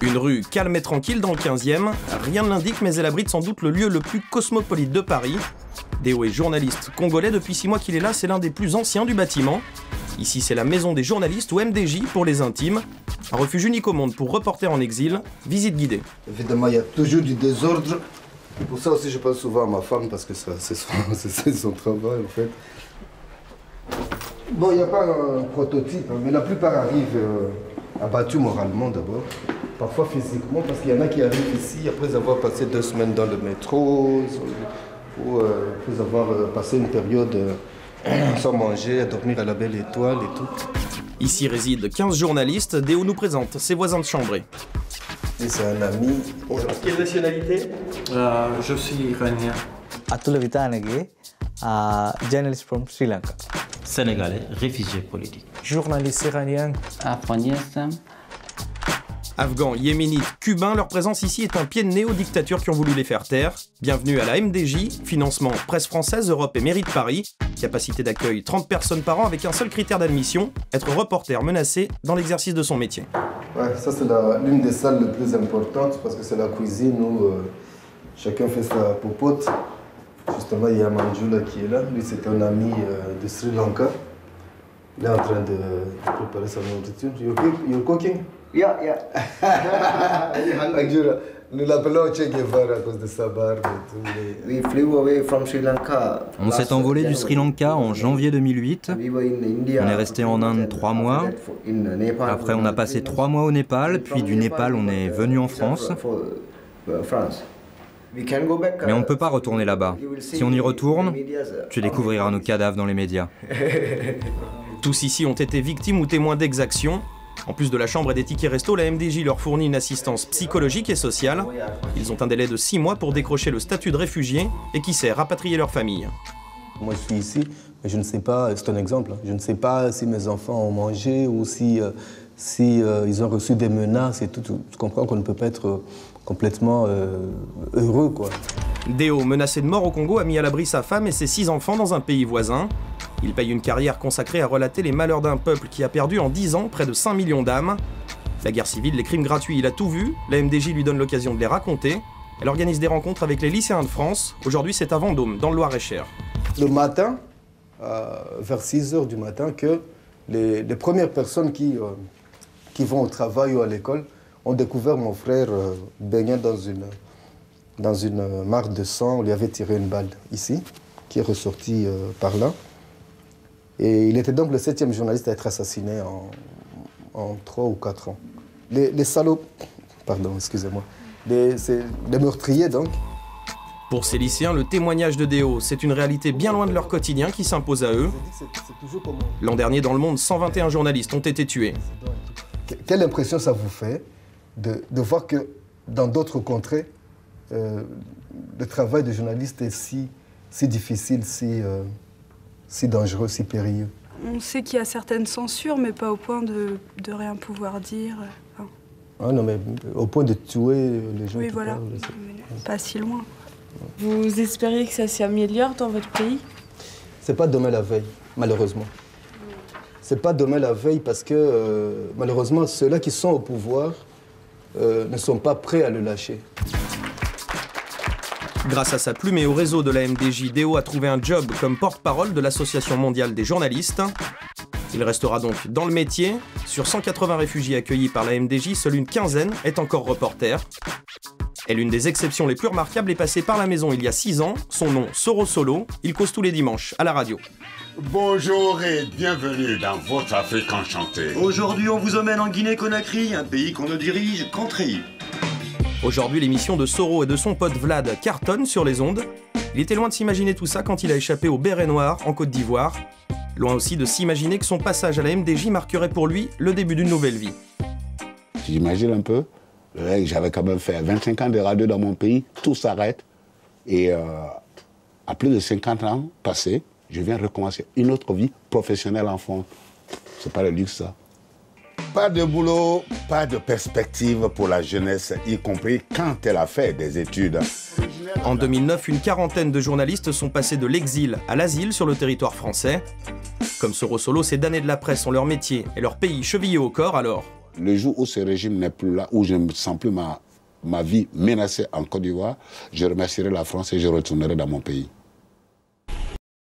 Une rue calme et tranquille dans le 15e, rien ne l'indique mais elle abrite sans doute le lieu le plus cosmopolite de Paris. Déo est journaliste congolais, depuis 6 mois qu'il est là, c'est l'un des plus anciens du bâtiment. Ici c'est la maison des journalistes ou MDJ pour les intimes. Un refuge unique au monde pour reporters en exil, visite guidée. Évidemment il y a toujours du désordre, pour ça aussi je pense souvent à ma femme parce que c'est son travail en fait. Bon il n'y a pas un prototype, mais la plupart arrivent abattus moralement d'abord. Parfois physiquement, parce qu'il y en a qui arrivent ici après avoir passé 2 semaines dans le métro, ou après avoir passé une période sans manger, à dormir à la belle étoile et tout. Ici résident 15 journalistes, Déo nous présente ses voisins de chambrée. C'est un ami. Quelle nationalité? Je suis iranien. Atula Vitanage, journalist from Sri Lanka. Sénégalais, réfugié politique. Journaliste iranien. Afghanistan. Afghans, yéménites, cubains, leur présence ici est un pied de néo-dictature qui ont voulu les faire taire. Bienvenue à la MDJ, financement Presse Française, Europe et Mairie de Paris. Capacité d'accueil 30 personnes par an avec un seul critère d'admission, être reporter menacé dans l'exercice de son métier. Ouais, ça c'est l'une des salles les plus importantes parce que c'est la cuisine où chacun fait sa popote. Justement, il y a Manjula qui est là. Lui, c'est un ami de Sri Lanka. Il est en train de préparer sa nourriture. You're cooking? Yeah. Manjula, nous l'appelons Che Guevara à cause de sa barbe et tout. We flew away from Sri Lanka. On s'est envolé du Sri Lanka en janvier 2008. On est resté en Inde 3 mois. Après, on a passé 3 mois au Népal, puis du Népal, on est venu en France. Mais on ne peut pas retourner là-bas. Si on y retourne, tu découvriras nos cadavres dans les médias. Tous ici ont été victimes ou témoins d'exactions. En plus de la chambre et des tickets resto, la MDJ leur fournit une assistance psychologique et sociale. Ils ont un délai de 6 mois pour décrocher le statut de réfugié et qui sait rapatrier leur famille. Moi je suis ici, mais je ne sais pas, c'est un exemple, je ne sais pas si mes enfants ont mangé ou si ils ont reçu des menaces et tout. Tu comprends qu'on ne peut pas être complètement heureux, quoi. Déo, menacé de mort au Congo, a mis à l'abri sa femme et ses 6 enfants dans un pays voisin. Il paye une carrière consacrée à relater les malheurs d'un peuple qui a perdu en 10 ans près de 5 millions d'âmes. La guerre civile, les crimes gratuits, il a tout vu. La MDJ lui donne l'occasion de les raconter. Elle organise des rencontres avec les lycéens de France. Aujourd'hui, c'est à Vendôme, dans le Loir-et-Cher. Le matin, vers 6 h du matin, que les premières personnes qui vont au travail ou à l'école ont découvert mon frère baignant dans une mare de sang. On lui avait tiré une balle ici, qui est ressortie par là. Et il était donc le 7e journaliste à être assassiné en 3 ou 4 ans. Les salauds, pardon, excusez-moi, les meurtriers donc. Pour ces lycéens, le témoignage de Déo, c'est une réalité bien loin de leur quotidien qui s'impose à eux. L'an dernier, dans le monde, 121 journalistes ont été tués. Quelle impression ça vous fait de voir que dans d'autres contrées, le travail de journaliste est si difficile, si dangereux, si périlleux? On sait qu'il y a certaines censures, mais pas au point de rien pouvoir dire. Enfin... Ah non, mais au point de tuer les gens. Oui, qui voilà, parlent, pas si loin. Vous espériez que ça s'améliore dans votre pays? C'est pas demain la veille, malheureusement. C'est pas demain la veille parce que, malheureusement, ceux-là qui sont au pouvoir ne sont pas prêts à le lâcher. Grâce à sa plume et au réseau de la MDJ, Déo a trouvé un job comme porte-parole de l'Association mondiale des journalistes. Il restera donc dans le métier. Sur 180 réfugiés accueillis par la MDJ, seule une quinzaine est encore reporter. Et l'une des exceptions les plus remarquables est passée par la maison il y a 6 ans. Son nom, Soro Solo. Il cause tous les dimanches à la radio. Bonjour et bienvenue dans votre Afrique enchantée. Aujourd'hui, on vous emmène en Guinée-Conakry, un pays qu'on ne dirige qu'en treillis. Aujourd'hui, l'émission de Soro et de son pote Vlad cartonne sur les ondes. Il était loin de s'imaginer tout ça quand il a échappé au Béret Noir en Côte d'Ivoire. Loin aussi de s'imaginer que son passage à la MDJ marquerait pour lui le début d'une nouvelle vie. J'imagine un peu, j'avais quand même fait 25 ans de radio dans mon pays, tout s'arrête. Et à plus de 50 ans passés, je viens recommencer une autre vie professionnelle en France. C'est pas le luxe, ça. Pas de boulot, pas de perspective pour la jeunesse, y compris quand elle a fait des études. En 2009, une quarantaine de journalistes sont passés de l'exil à l'asile sur le territoire français. Comme Soro Solo, ces damnés de la presse ont leur métier et leur pays chevillés au corps, alors Le jour où ce régime n'est plus là, où je ne sens plus ma vie menacée en Côte d'Ivoire, je remercierai la France et je retournerai dans mon pays.